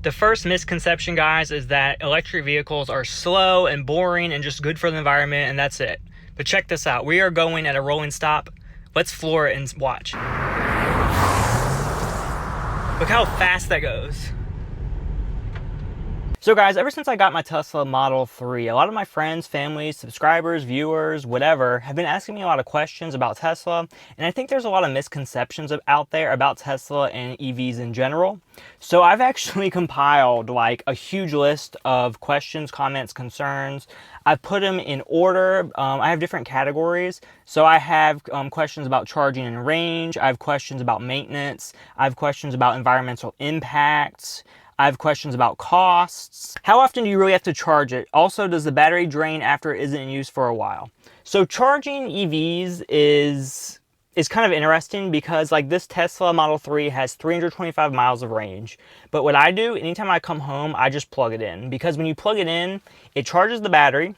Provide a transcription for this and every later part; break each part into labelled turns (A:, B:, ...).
A: The first misconception, guys, is that electric vehicles are slow and boring and just good for the environment, and that's it. But check this out. We are going at a rolling stop. Let's floor it and watch. Look how fast that goes. So guys, ever since I got my Tesla Model 3, a lot of my friends, family, subscribers, viewers, whatever, have been asking me a lot of questions about Tesla, and I think there's a lot of misconceptions out there about Tesla and EVs in general. So I've actually compiled like a huge list of questions, comments, concerns. I've put them in order. I have different categories. So I have questions about charging and range. I have questions about maintenance. I have questions about environmental impacts. I have questions about costs. How often do you really have to charge it? Also, does the battery drain after it isn't in use for a while? So charging EVs is kind of interesting because like this Tesla Model 3 has 325 miles of range. But what I do, anytime I come home, I just plug it in. Because when you plug it in, it charges the battery,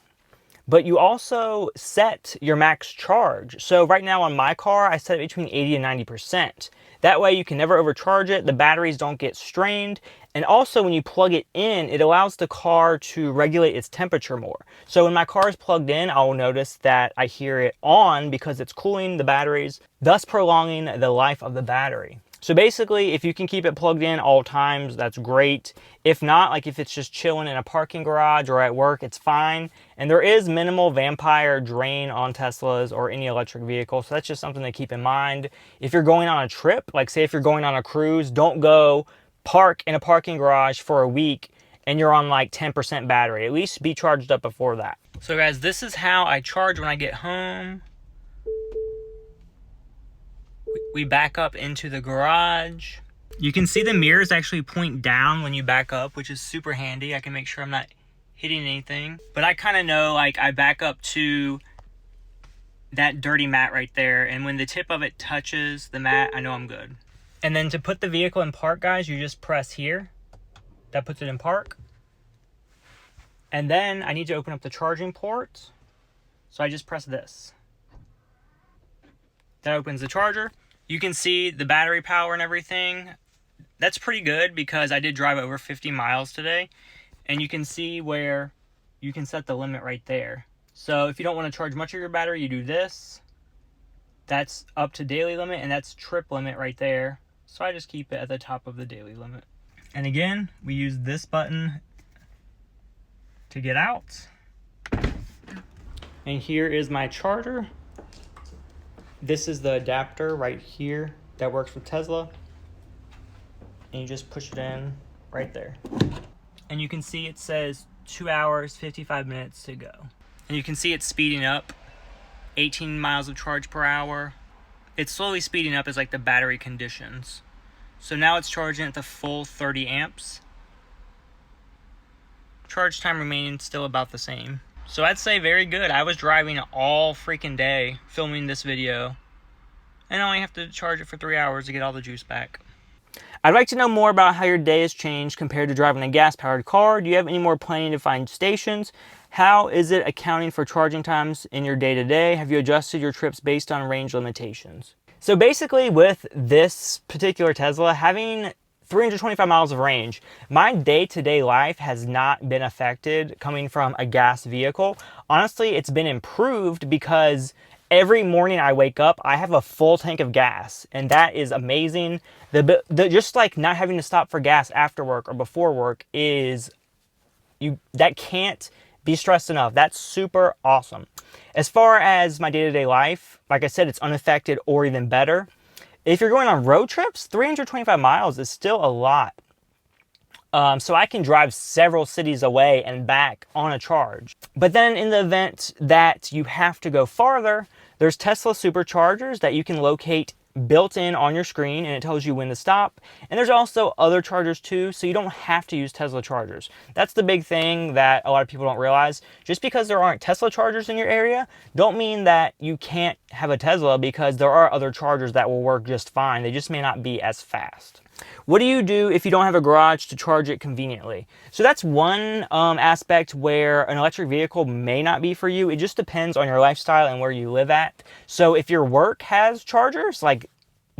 A: but you also set your max charge. So right now on my car, I set it between 80 and 90%. That way you can never overcharge it, the batteries don't get strained, and also when you plug it in, it allows the car to regulate its temperature more. So when my car is plugged in, I will notice that I hear it on because it's cooling the batteries, thus prolonging the life of the battery. So basically, if you can keep it plugged in all times, that's great. If not, like if it's just chilling in a parking garage or at work, it's fine. And there is minimal vampire drain on Teslas or any electric vehicle. So that's just something to keep in mind. If you're going on a trip, like say if you're going on a cruise, don't go park in a parking garage for a week and you're on like 10% battery. At least be charged up before that. So guys, this is how I charge when I get home. We back up into the garage. You can see the mirrors actually point down when you back up, which is super handy. I can make sure I'm not hitting anything. But I kind of know, like, I back up to that dirty mat right there, and when the tip of it touches the mat, I know I'm good. And then to put the vehicle in park, guys, you just press here. That puts it in park. And then I need to open up the charging port. So I just press this. That opens the charger. You can see the battery power and everything. That's pretty good because I did drive over 50 miles today. And you can see where you can set the limit right there. So if you don't want to charge much of your battery, you do this. That's up to daily limit, and that's trip limit right there. So I just keep it at the top of the daily limit. And again, we use this button to get out. And here is my charger. This is the adapter right here that works with Tesla. And you just push it in right there. And you can see it says 2 hours, 55 minutes to go. And you can see it's speeding up, 18 miles of charge per hour. It's slowly speeding up as like the battery conditions. So now it's charging at the full 30 amps. Charge time remaining still about the same. So I'd say very good. I was driving all freaking day filming this video, and I only have to charge it for 3 hours to get all the juice back. I'd like to know more about how your day has changed compared to driving a gas-powered car. Do you have any more planning to find stations? How is it accounting for charging times in your day-to-day? Have you adjusted your trips based on range limitations? So basically with this particular Tesla, having 325 miles of range, my day-to-day life has not been affected coming from a gas vehicle. Honestly, it's been improved because every morning I wake up, I have a full tank of gas, and that is amazing. Just like not having to stop for gas after work or before work that can't be stressed enough. That's super awesome. As far as my day-to-day life, like I said, it's unaffected or even better. If you're going on road trips, 325 miles is still a lot. So I can drive several cities away and back on a charge. But then in the event that you have to go farther, there's Tesla superchargers that you can locate built in on your screen, and it tells you when to stop. And there's also other chargers too, so you don't have to use Tesla chargers. That's the big thing that a lot of people don't realize. Just because there aren't Tesla chargers in your area, don't mean that you can't have a Tesla, because there are other chargers that will work just fine. They just may not be as fast. What do you do if you don't have a garage to charge it conveniently? So that's one aspect where an electric vehicle may not be for you. It just depends on your lifestyle and where you live at. So if your work has chargers, like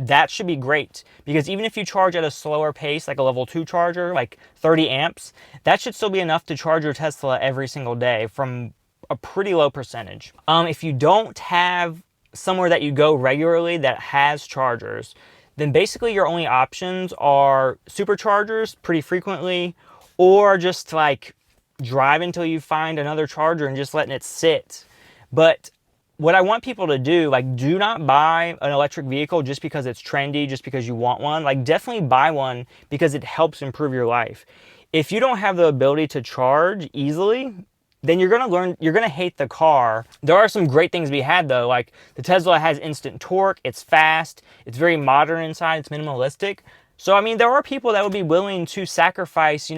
A: that should be great, because even if you charge at a slower pace, like a level 2 charger, like 30 amps, that should still be enough to charge your Tesla every single day from a pretty low percentage. If you don't have somewhere that you go regularly that has chargers, then basically your only options are superchargers pretty frequently, or just like drive until you find another charger and just letting it sit. But what I want people to do, like, do not buy an electric vehicle just because it's trendy, just because you want one. Like, definitely buy one because it helps improve your life. If you don't have the ability to charge easily, then you're gonna hate the car. There are some great things to be had though, like the Tesla has instant torque, it's fast, it's very modern inside, it's minimalistic. So I mean, there are people that would be willing to sacrifice,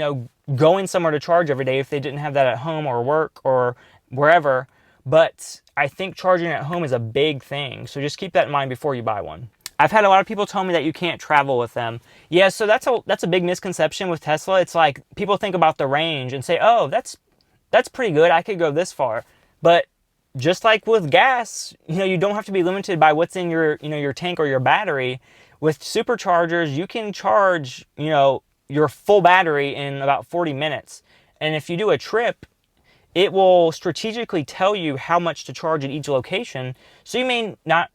A: going somewhere to charge every day if they didn't have that at home or work or wherever. But I think charging at home is a big thing, so just keep that in mind before you buy one. I've had a lot of people tell me that you can't travel with them. Yeah, so that's a big misconception with Tesla. It's like people think about the range and say, oh, that's pretty good, I could go this far. But just like with gas, you don't have to be limited by what's in your tank or your battery. With superchargers, you can charge, your full battery in about 40 minutes. And if you do a trip, it will strategically tell you how much to charge at each location. So you may not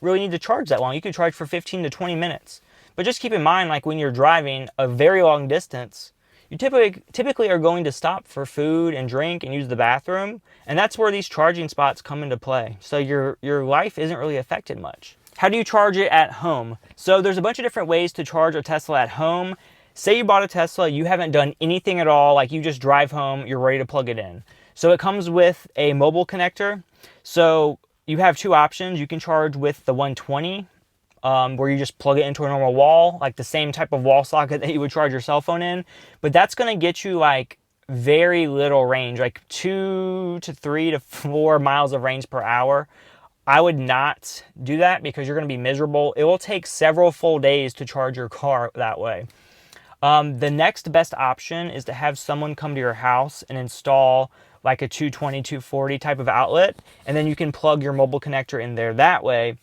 A: really need to charge that long. You could charge for 15 to 20 minutes. But just keep in mind, like when you're driving a very long distance, you typically are going to stop for food and drink and use the bathroom. And that's where these charging spots come into play. So your life isn't really affected much. How do you charge it at home? So there's a bunch of different ways to charge a Tesla at home. Say you bought a Tesla, you haven't done anything at all, like you just drive home, you're ready to plug it in. So it comes with a mobile connector. So you have two options. You can charge with the 120, where you just plug it into a normal wall, like the same type of wall socket that you would charge your cell phone in. But that's going to get you like very little range, like 2 to 3 to 4 miles of range per hour. I would not do that because you're going to be miserable. It will take several full days to charge your car that way. The next best option is to have someone come to your house and install like a 220, 240 type of outlet, and then you can plug your mobile connector in there that way.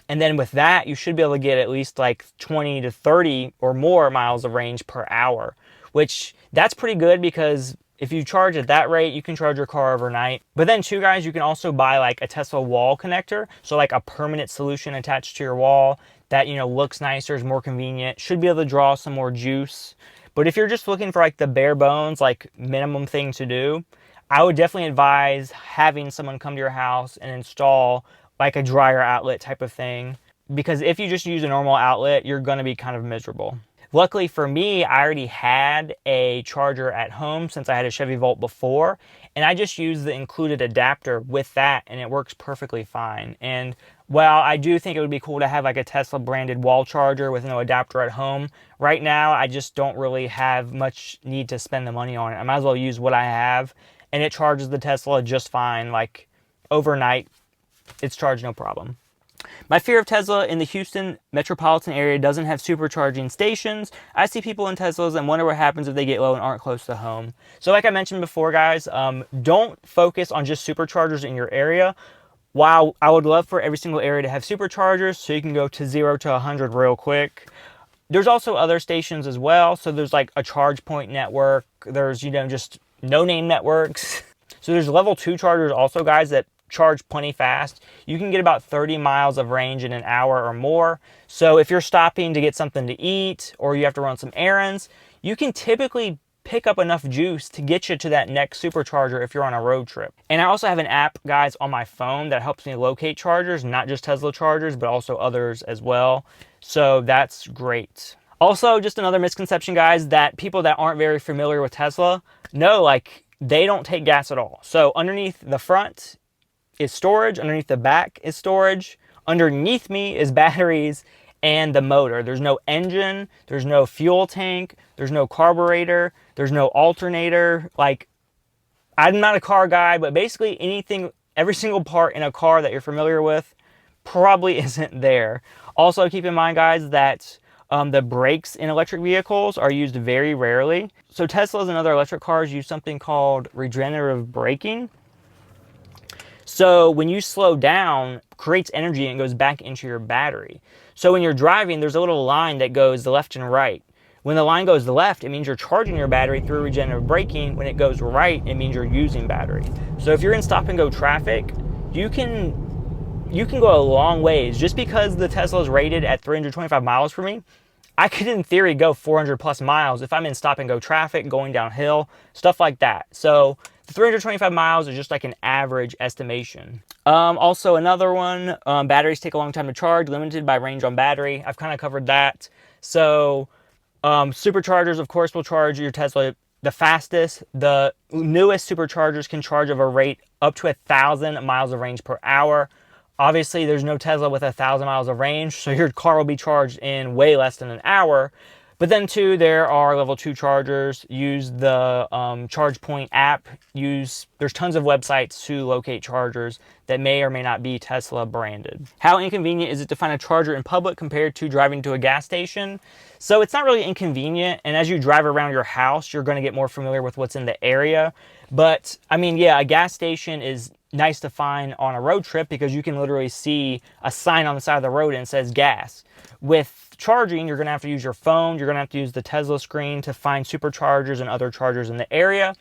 A: And then with that, you should be able to get at least like 20 to 30 or more miles of range per hour, which that's pretty good because if you charge at that rate, you can charge your car overnight. But then too, guys, you can also buy like a Tesla wall connector. So like a permanent solution attached to your wall that, looks nicer, is more convenient, should be able to draw some more juice. But if you're just looking for like the bare bones, like minimum thing to do, I would definitely advise having someone come to your house and install like a dryer outlet type of thing. Because if you just use a normal outlet, you're going to be kind of miserable. Luckily for me, I already had a charger at home since I had a Chevy Volt before, and I just used the included adapter with that, and it works perfectly fine. And while I do think it would be cool to have like a Tesla branded wall charger with no adapter at home, right now I just don't really have much need to spend the money on it. I might as well use what I have, and it charges the Tesla just fine. Like overnight, it's charged no problem. My fear of Tesla in the Houston metropolitan area doesn't have supercharging stations. I see people in Teslas and wonder what happens if they get low and aren't close to home. So like I mentioned before, guys, don't focus on just superchargers in your area. While I would love for every single area to have superchargers so you can go to 0 to 100 real quick, there's also other stations as well. So there's like a charge point network. There's, just no-name networks. So there's level 2 chargers also, guys, that charge plenty fast. You can get about 30 miles of range in an hour or more. So if you're stopping to get something to eat or you have to run some errands, you can typically pick up enough juice to get you to that next supercharger if you're on a road trip. And I also have an app, guys, on my phone that helps me locate chargers, not just Tesla chargers, but also others as well. So that's great. Also, just another misconception, guys, that people that aren't very familiar with Tesla know, like, they don't take gas at all. So underneath the front is storage, underneath the back is storage, underneath me is batteries and the motor. There's no engine, there's no fuel tank, there's no carburetor, there's no alternator. Like, I'm not a car guy, but basically anything, every single part in a car that you're familiar with probably isn't there. Also, keep in mind, guys, that the brakes in electric vehicles are used very rarely. So Teslas and other electric cars use something called regenerative braking. So when you slow down, creates energy and goes back into your battery. So when you're driving, there's a little line that goes left and right. When the line goes left, it means you're charging your battery through regenerative braking. When it goes right, it means you're using battery. So if you're in stop and go traffic, you can go a long ways. Just because the Tesla is rated at 325 miles for me, I could in theory go 400 plus miles if I'm in stop and go traffic, going downhill, stuff like that. So the 325 miles is just like an average estimation. Also another one, batteries take a long time to charge, limited by range on battery. I've kind of covered that. So superchargers, of course, will charge your Tesla the fastest. The newest superchargers can charge of a rate up to 1,000 miles of range per hour. Obviously, there's no Tesla with 1,000 miles of range, so your car will be charged in way less than an hour. But then too, there are level 2 chargers. Use the ChargePoint app. There's tons of websites to locate chargers that may or may not be Tesla branded. How inconvenient is it to find a charger in public compared to driving to a gas station? So it's not really inconvenient, and as you drive around your house, you're going to get more familiar with what's in the area. But I mean, yeah, a gas station is nice to find on a road trip because you can literally see a sign on the side of the road and it says gas. With charging, you're going to have to use your phone. You're going to have to use the Tesla screen to find superchargers and other chargers in the area.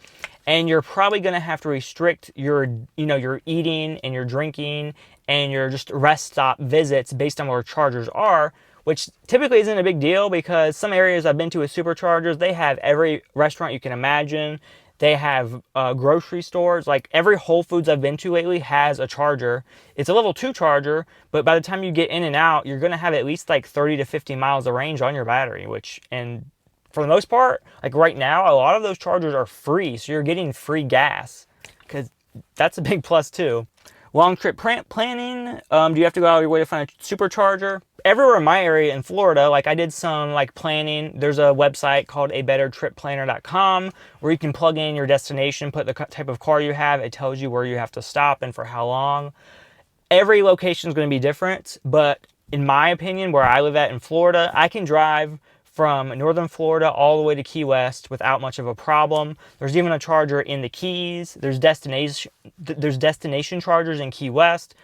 A: And you're probably going to have to restrict your eating and your drinking and your just rest stop visits based on where chargers are, which typically isn't a big deal because some areas I've been to with superchargers, they have every restaurant you can imagine. They have grocery stores. Like every Whole Foods I've been to lately has a charger. It's a level 2 charger, but by the time you get in and out, you're going to have at least like 30 to 50 miles of range on your battery, and for the most part, like right now, a lot of those chargers are free. So you're getting free gas because that's a big plus too. Long trip planning. Do you have to go out of your way to find a supercharger? Everywhere in my area in Florida, like I did some like planning. There's a website called abettertripplanner.com where you can plug in your destination, put the type of car you have. It tells you where you have to stop and for how long. Every location is going to be different, but in my opinion, where I live at in Florida, I can drive from northern Florida all the way to Key West without much of a problem. There's even a charger in the Keys. There's destination chargers in Key West.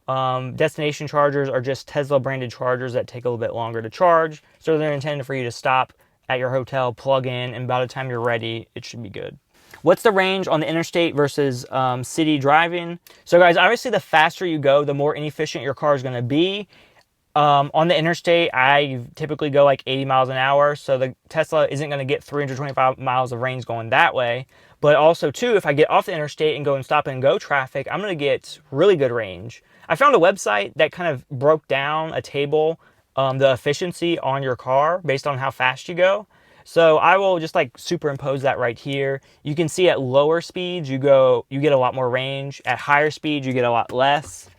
A: Destination chargers are just Tesla branded chargers that take a little bit longer to charge. So they're intended for you to stop at your hotel, plug in, and by the time you're ready, it should be good. What's the range on the interstate versus city driving? So guys, obviously the faster you go, the more inefficient your car is going to be. On the interstate, I typically go like 80 miles an hour, so the Tesla isn't going to get 325 miles of range going that way. But also, too, if I get off the interstate and go in stop and go traffic, I'm going to get really good range. I found a website that kind of broke down a table, the efficiency on your car based on how fast you go. So I will just like superimpose that right here. You can see at lower speeds, you get a lot more range. At higher speeds, you get a lot less.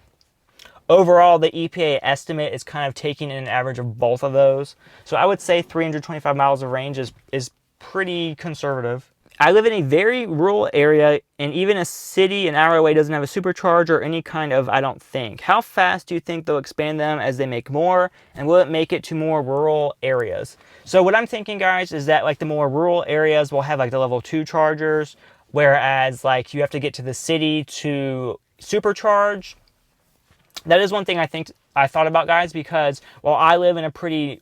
A: Overall, the EPA estimate is kind of taking an average of both of those. So I would say 325 miles of range is pretty conservative. I live in a very rural area, and even a city an hour away doesn't have a supercharger or any kind of, I don't think. How fast do you think they'll expand them as they make more? And will it make it to more rural areas? So what I'm thinking, guys, is that like the more rural areas will have like the level 2 chargers, whereas like you have to get to the city to supercharge. That is one thing I thought about, guys, because while I live in a pretty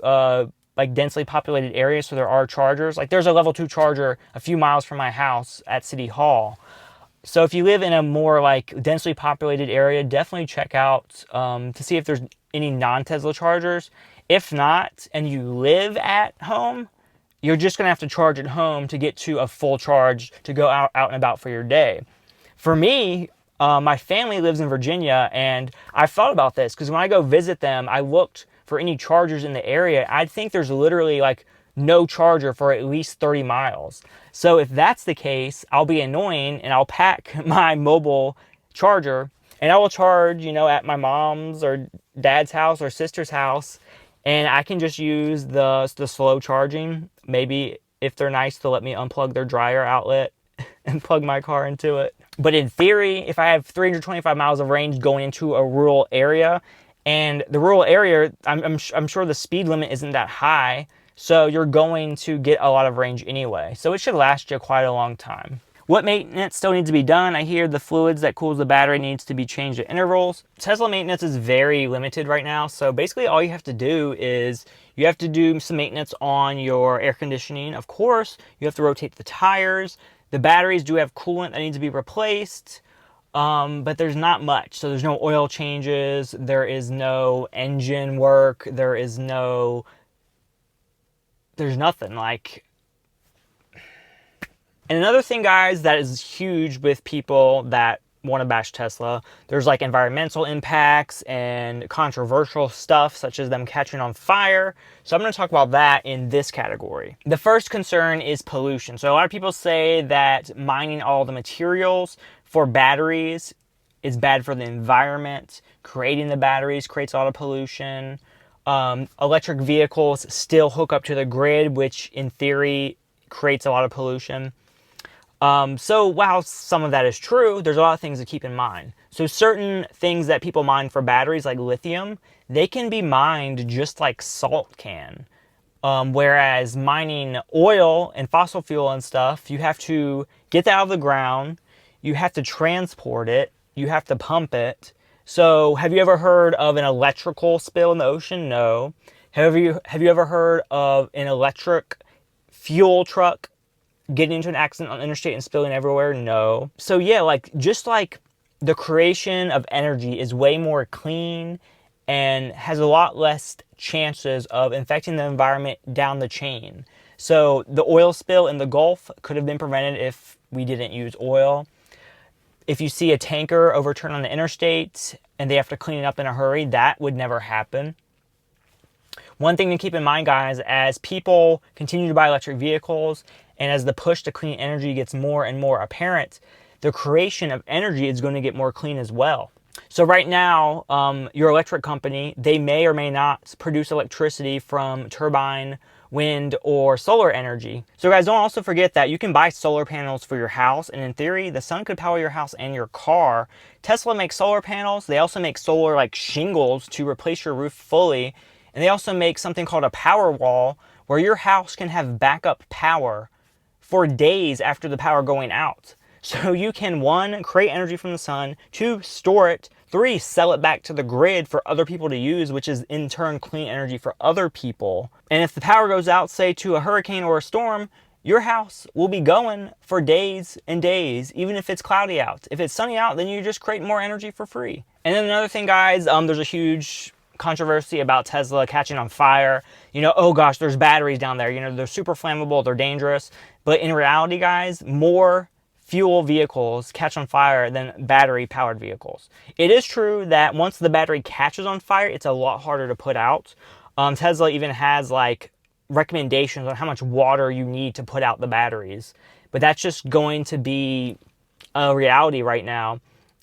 A: like densely populated area, so there are chargers. Like there's a level 2 charger a few miles from my house at City Hall. So if you live in a more like densely populated area, definitely check out to see if there's any non-Tesla chargers. If not, and you live at home, you're just gonna have to charge at home to get to a full charge to go out and about for your day. For me, my family lives in Virginia, and I've thought about this because when I go visit them, I looked for any chargers in the area. I think there's literally like no charger for at least 30 miles. So if that's the case, I'll be annoying and I'll pack my mobile charger and I will charge, at my mom's or dad's house or sister's house, and I can just use the slow charging. Maybe if they're nice, they'll let me unplug their dryer outlet and plug my car into it. But in theory, if I have 325 miles of range going into a rural area, and the rural area, I'm sure the speed limit isn't that high, so you're going to get a lot of range anyway. So it should last you quite a long time. What maintenance still needs to be done? I hear the fluids that cools the battery needs to be changed at intervals. Tesla maintenance is very limited right now. So basically all you have to do is you have to do some maintenance on your air conditioning. Of course, you have to rotate the tires. The batteries do have coolant that needs to be replaced. But there's not much. So there's no oil changes. There is no engine work. There's nothing like. And another thing, guys, that is huge with people that want to bash Tesla, there's like environmental impacts and controversial stuff such as them catching on fire. So I'm going to talk about that in this category. The first concern is pollution. So a lot of people say that mining all the materials for batteries is bad for the environment. Creating the batteries creates a lot of pollution. Electric vehicles still hook up to the grid, which in theory creates a lot of pollution. So while some of that is true, there's a lot of things to keep in mind. So certain things that people mine for batteries, like lithium, they can be mined just like salt can. Whereas mining oil and fossil fuel and stuff, you have to get that out of the ground, you have to transport it, you have to pump it. So have you ever heard of an electrical spill in the ocean? No. Have you ever heard of an electric fuel truck getting into an accident on the interstate and spilling everywhere? No. So yeah, like just like the creation of energy is way more clean and has a lot less chances of infecting the environment down the chain. So the oil spill in the Gulf could have been prevented if we didn't use oil. If you see a tanker overturn on the interstate and they have to clean it up in a hurry, that would never happen. One thing to keep in mind, guys, as people continue to buy electric vehicles and as the push to clean energy gets more and more apparent, the creation of energy is going to get more clean as well. So right now, your electric company, they may or may not produce electricity from turbine, wind, or solar energy. So guys, don't also forget that you can buy solar panels for your house, and in theory, the sun could power your house and your car. Tesla makes solar panels. They also make solar like shingles to replace your roof fully. And they also make something called a power wall where your house can have backup power for days after the power going out. So you can, 1, create energy from the sun, 2, store it, 3, sell it back to the grid for other people to use, which is in turn clean energy for other people. And if the power goes out, say to a hurricane or a storm, your house will be going for days and days, even if it's cloudy out. If it's sunny out, then you just create more energy for free. And then another thing, guys, there's a huge controversy about Tesla catching on fire. Oh gosh, there's batteries down there. They're super flammable, they're dangerous. But in reality, guys, more fuel vehicles catch on fire than battery-powered vehicles. It is true that once the battery catches on fire, it's a lot harder to put out. Tesla even has like recommendations on how much water you need to put out the batteries. But that's just going to be a reality right now.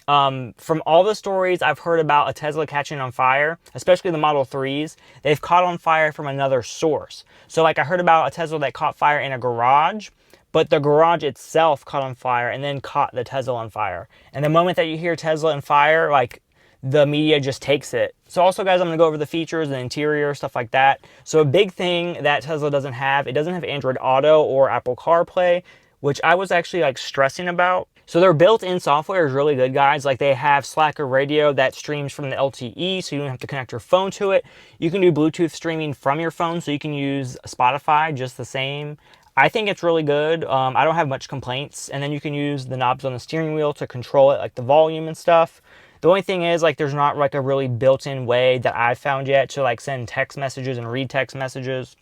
A: From all the stories I've heard about a Tesla catching on fire, especially the Model 3s, they've caught on fire from another source. So like I heard about a Tesla that caught fire in a garage, but the garage itself caught on fire and then caught the Tesla on fire. And the moment that you hear Tesla on fire, like the media just takes it. So also, guys, I'm going to go over the features, the interior, stuff like that. So a big thing that Tesla doesn't have, it doesn't have Android Auto or Apple CarPlay, which I was actually like stressing about. So their built-in software is really good, guys. Like they have Slacker radio that streams from the LTE, so you don't have to connect your phone to it. You can do Bluetooth streaming from your phone, so you can use Spotify just the same. I think it's really good. I don't have much complaints. And then you can use the knobs on the steering wheel to control it, like the volume and stuff. The only thing is, like, there's not like a really built-in way that I've found yet to like send text messages and read text messages.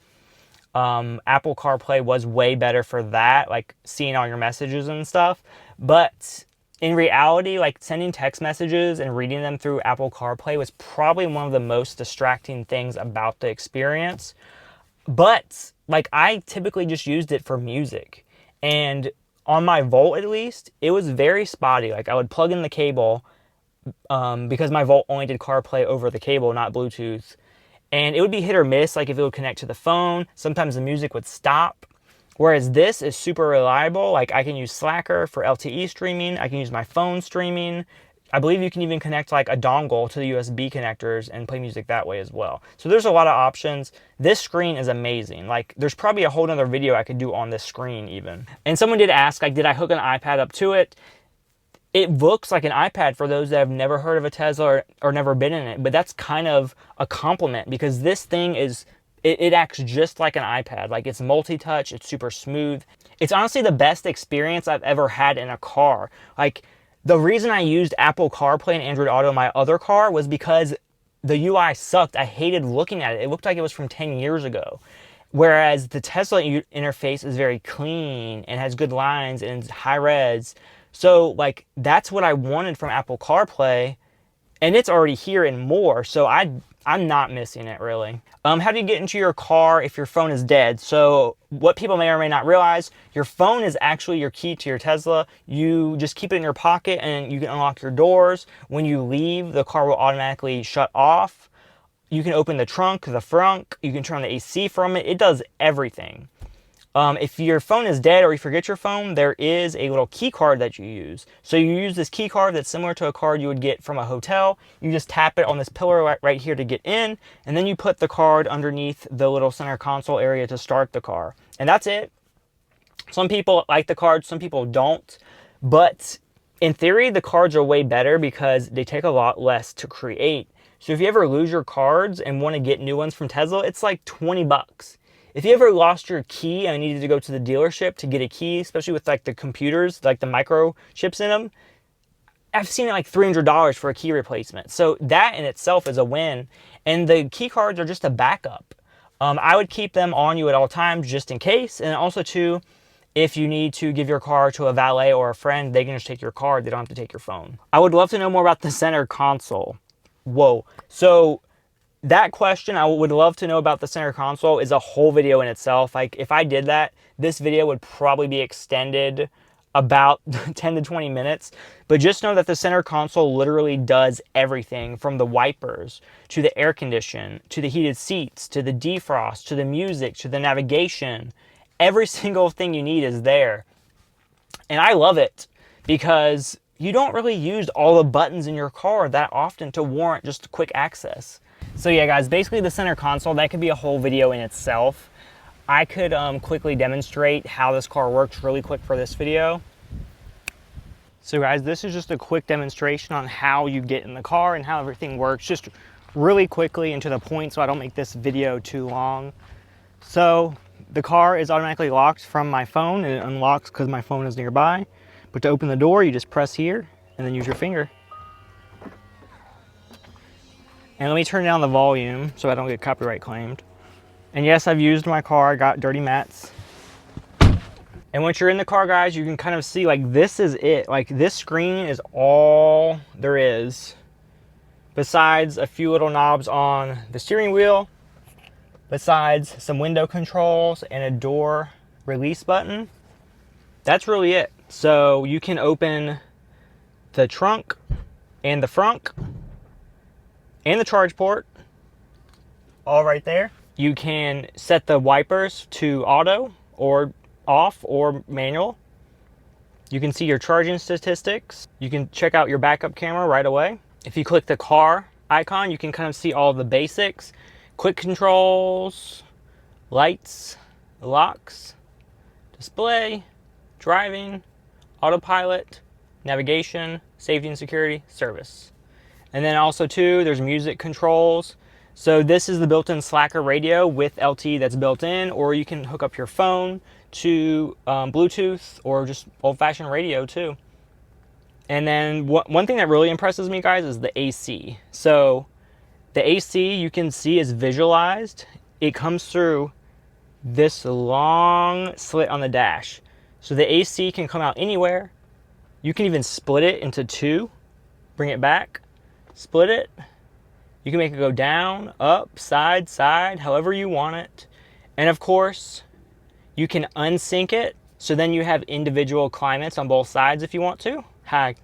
A: Apple CarPlay was way better for that, like seeing all your messages and stuff. But in reality, like sending text messages and reading them through Apple CarPlay was probably one of the most distracting things about the experience. But like I typically just used it for music, and on my Volt at least, it was very spotty. Like I would plug in the cable because my Volt only did CarPlay over the cable, not Bluetooth. And it would be hit or miss, like if it would connect to the phone, sometimes the music would stop. Whereas this is super reliable. Like I can use Slacker for LTE streaming. I can use my phone streaming. I believe you can even connect like a dongle to the USB connectors and play music that way as well. So there's a lot of options. This screen is amazing. Like there's probably a whole nother video I could do on this screen even. And someone did ask, like, did I hook an iPad up to it? It looks like an iPad for those that have never heard of a Tesla or never been in it, but that's kind of a compliment because this thing is, it acts just like an iPad. Like it's multi-touch, it's super smooth. It's honestly the best experience I've ever had in a car. Like the reason I used Apple CarPlay and Android Auto in my other car was because the UI sucked. I hated looking at it. It looked like it was from 10 years ago. Whereas the Tesla interface is very clean and has good lines and it's high res. So like that's what I wanted from Apple CarPlay, and it's already here and more. So I'm not missing it really. How do you get into your car if your phone is dead? So what people may or may not realize, your phone is actually your key to your Tesla. You just keep it in your pocket and you can unlock your doors. When you leave, the car will automatically shut off. You can open the trunk, the front. You can turn on the AC from it. It does everything. If your phone is dead or you forget your phone, there is a little key card that you use. So you use this key card that's similar to a card you would get from a hotel. You just tap it on this pillar right here to get in, and then you put the card underneath the little center console area to start the car. And that's it. Some people like the cards, some people don't. But in theory, the cards are way better because they take a lot less to create. So if you ever lose your cards and want to get new ones from Tesla, it's like 20 bucks. If you ever lost your key and needed to go to the dealership to get a key, especially with like the computers, like the microchips in them, I've seen it like $300 for a key replacement. So that in itself is a win. And the key cards are just a backup. I would keep them on you at all times just in case. And also too, if you need to give your car to a valet or a friend, they can just take your card. They don't have to take your phone. I would love to know more about the center console. Whoa. So that question, I would love to know about the center console, is a whole video in itself. Like if I did that, this video would probably be extended about 10 to 20 minutes. But just know that the center console literally does everything from the wipers to the air condition, to the heated seats, to the defrost, to the music, to the navigation. Every single thing you need is there. And I love it because you don't really use all the buttons in your car that often to warrant just quick access. So yeah, guys, basically the center console, that could be a whole video in itself. I could quickly demonstrate how this car works really quick for this video. So guys, this is just a quick demonstration on how you get in the car and how everything works, just really quickly and to the point so I don't make this video too long. So the car is automatically locked from my phone and it unlocks because my phone is nearby. But to open the door, you just press here and then use your finger. And let me turn down the volume so I don't get copyright claimed. And yes, I've used my car, I got dirty mats. And once you're in the car, guys, you can kind of see, like, this is it. Like, this screen is all there is. Besides a few little knobs on the steering wheel. Besides some window controls and a door release button. That's really it. So you can open the trunk and the front and the charge port, all right there. You can set the wipers to auto or off or manual. You can see your charging statistics. You can check out your backup camera right away. If you click the car icon, you can kind of see all the basics, quick controls, lights, locks, display, driving, autopilot, navigation, safety and security, service. And then also too, there's music controls. So this is the built-in Slacker radio with LTE that's built in, or you can hook up your phone to Bluetooth or just old-fashioned radio too. And then one thing that really impresses me, guys, is the AC. So the AC you can see is visualized. It comes through this long slit on the dash. So the AC can come out anywhere. You can even split it into two, bring it back, split it. You can make it go down, up, side, however you want it. And of course, you can unsync it. So then you have individual climates on both sides if you want to. And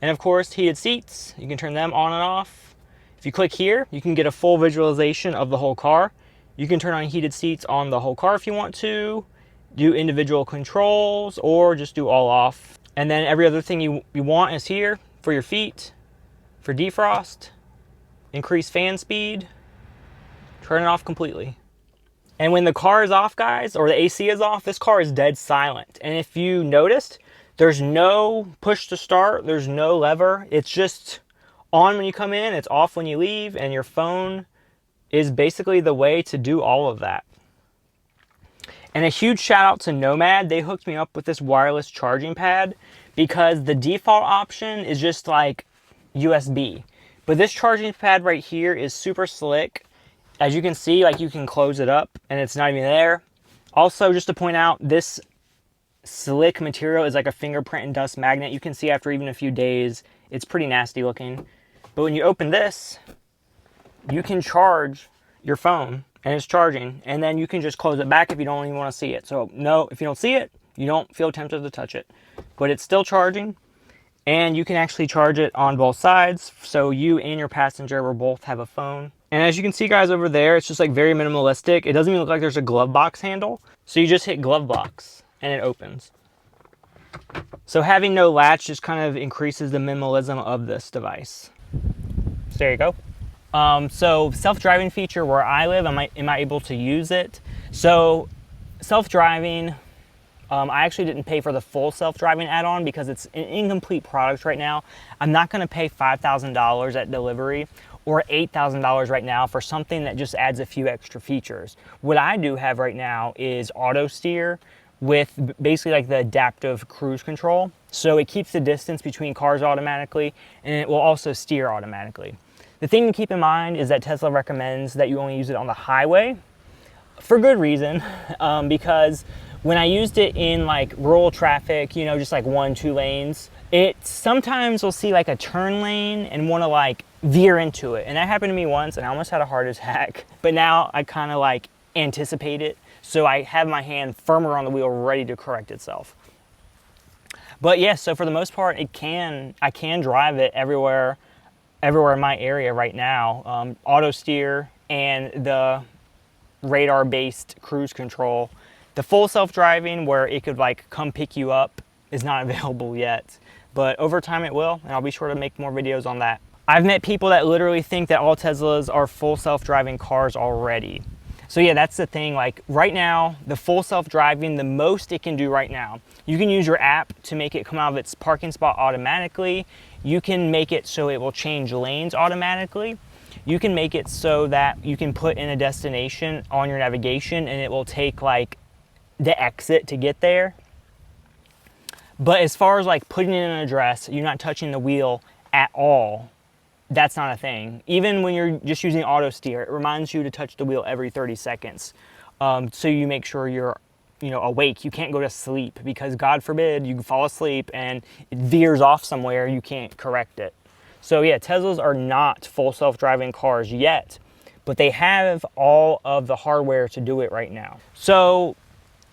A: of course, heated seats, you can turn them on and off. If you click here, you can get a full visualization of the whole car. You can turn on heated seats on the whole car if you want to, do individual controls, or just do all off. And then every other thing you want is here. for your feet, for defrost, increase fan speed, turn it off completely. And when the car is off, guys, or the AC is off, this car is dead silent. And if you noticed, there's no push to start, there's no lever. It's just on when you come in, it's off when you leave, and your phone is basically the way to do all of that. And a huge shout out to Nomad. They hooked me up with this wireless charging pad because the default option is just like USB. But this charging pad right here is super slick. As you can see, like, you can close it up and it's not even there. Also, just to point out, this slick material is like a fingerprint and dust magnet. You can see after even a few days, it's pretty nasty looking. But when you open this, you can charge your phone and it's charging, and then you can just close it back if you don't even want to see it. So no, if you don't see it, you don't feel tempted to touch it. But it's still charging, and you can actually charge it on both sides, so you and your passenger will both have a phone. And as you can see, guys, over there, it's just like very minimalistic. It doesn't even look like there's a glove box handle. So you just hit glove box and it opens. So having no latch just kind of increases the minimalism of this device. So there you go. So self-driving feature where I live, am I able to use it? So self-driving, I actually didn't pay for the full self-driving add-on because it's an incomplete product right now. I'm not going to pay $5,000 at delivery or $8,000 right now for something that just adds a few extra features. What I do have right now is auto steer with basically like the adaptive cruise control. So it keeps the distance between cars automatically, and it will also steer automatically. The thing to keep in mind is that Tesla recommends that you only use it on the highway for good reason, because when I used it in like rural traffic, you know, just like 1-2 lanes, it sometimes will see like a turn lane and want to like veer into it. And that happened to me once and I almost had a heart attack. But now I kind of like anticipate it. So I have my hand firmer on the wheel ready to correct itself. But yes, so for the most part, I can drive it everywhere in my area right now. Auto steer and the radar-based cruise control. The full self-driving where it could like come pick you up is not available yet, but over time it will, and I'll be sure to make more videos on that. I've met people that literally think that all Teslas are full self-driving cars already. So yeah, that's the thing. Like right now, the full self-driving, the most it can do right now, you can use your app to make it come out of its parking spot automatically. You can make it so it will change lanes automatically. You can make it so that you can put in a destination on your navigation and it will take like the exit to get there. But as far as like putting in an address, you're not touching the wheel at all. That's not a thing. Even when you're just using auto steer, it reminds you to touch the wheel every 30 seconds. So you make sure you're, you know, awake. You can't go to sleep because God forbid you fall asleep and it veers off somewhere, you can't correct it. So yeah, Teslas are not full self-driving cars yet, but they have all of the hardware to do it right now. So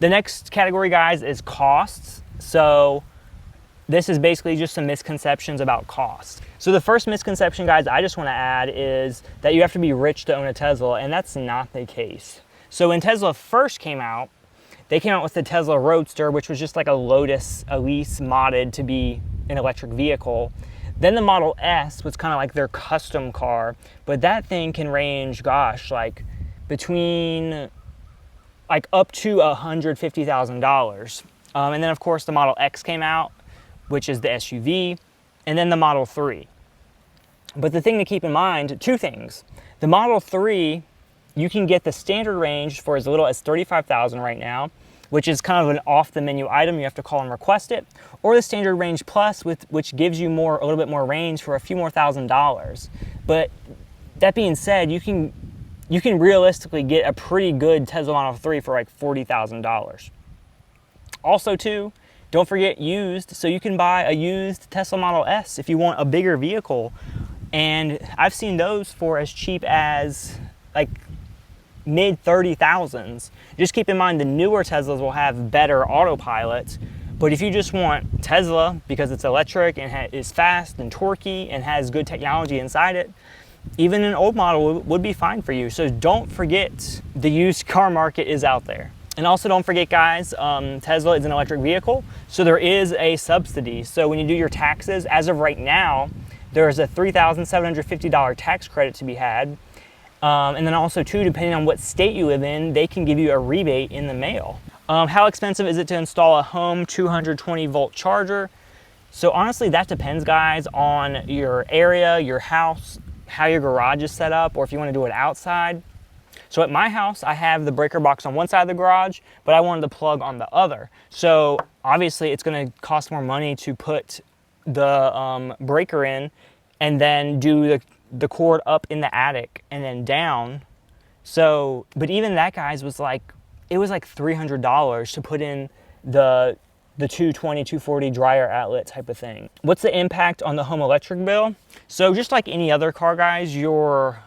A: the next category, guys, is costs. So this is basically just some misconceptions about cost. So the first misconception, guys, I just want to add is that you have to be rich to own a Tesla, and that's not the case. So when Tesla first came out, they came out with the Tesla Roadster, which was just like a Lotus Elise modded to be an electric vehicle. Then the Model S was kind of like their custom car, but that thing can range, gosh, like between like up to $150,000. And then of course the Model X came out, which is the SUV, and then the Model 3. But the thing to keep in mind, two things. The Model 3, you can get the standard range for as little as $35,000 right now, which is kind of an off-the-menu item. You have to call and request it. Or the standard range plus, which gives you a little bit more range for a few more $1,000s. But that being said, you can realistically get a pretty good Tesla Model 3 for like $40,000. Also too, don't forget used. So you can buy a used Tesla Model S if you want a bigger vehicle. And I've seen those for as cheap as like mid 30,000s. Just keep in mind the newer Teslas will have better Autopilot. But if you just want Tesla because it's electric and is fast and torquey and has good technology inside it, even an old model would be fine for you. So don't forget the used car market is out there. And also don't forget guys, Tesla is an electric vehicle, so there is a subsidy. So when you do your taxes, as of right now, there's a $3,750 tax credit to be had. And then also too, depending on what state you live in, they can give you a rebate in the mail. How expensive is it to install a home 220 volt charger? So honestly, that depends guys on your area, your house, how your garage is set up, or if you want to do it outside. So at my house, I have the breaker box on one side of the garage, but I wanted the plug on the other. So obviously it's going to cost more money to put the breaker in and then do the cord up in the attic and then down. So, but even that guys was like, it was like $300 to put in the 220, 240 dryer outlet type of thing. What's the impact on the home electric bill? So just like any other car guys, your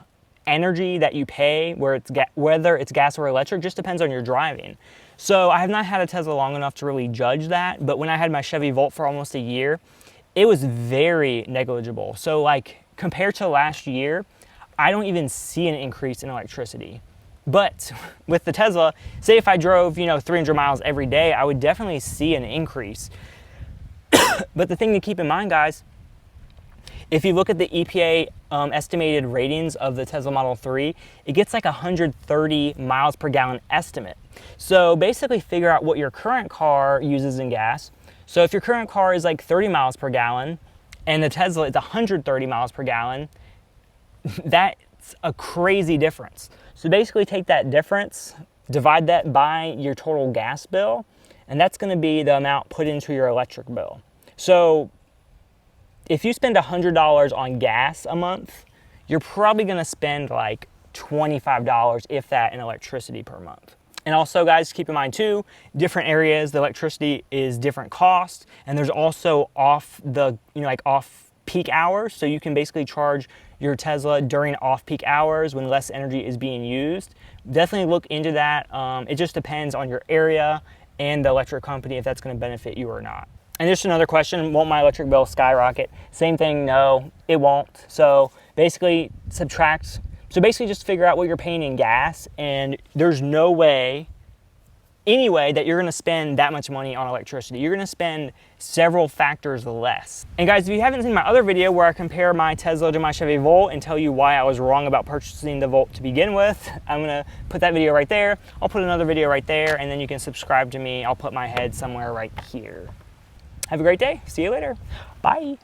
A: energy that you pay, whether it's gas or electric, just depends on your driving. So I have not had a Tesla long enough to really judge that, but when I had my Chevy Volt for almost a year, it was very negligible. So like compared to last year, I don't even see an increase in electricity. But with the Tesla, say if I drove, 300 miles every day, I would definitely see an increase. But the thing to keep in mind, guys, if you look at the EPA estimated ratings of the Tesla Model 3, it gets like 130 miles per gallon estimate. So basically figure out what your current car uses in gas. So if your current car is like 30 miles per gallon and the Tesla is 130 miles per gallon, that's a crazy difference. So basically take that difference, divide that by your total gas bill, and that's going to be the amount put into your electric bill. So if you spend $100 on gas a month, you're probably going to spend like $25, if that, in electricity per month. And also guys, keep in mind too, different areas, the electricity is different cost, and there's also off peak hours. So you can basically charge your Tesla during off-peak hours when less energy is being used. Definitely look into that. It just depends on your area and the electric company if that's going to benefit you or not. And just another question, won't my electric bill skyrocket? Same thing, no, it won't. So basically subtract, just figure out what you're paying in gas, and there's no way, anyway, that you're gonna spend that much money on electricity. You're gonna spend several factors less. And guys, if you haven't seen my other video where I compare my Tesla to my Chevy Volt and tell you why I was wrong about purchasing the Volt to begin with, I'm gonna put that video right there. I'll put another video right there, and then you can subscribe to me. I'll put my head somewhere right here. Have a great day. See you later. Bye.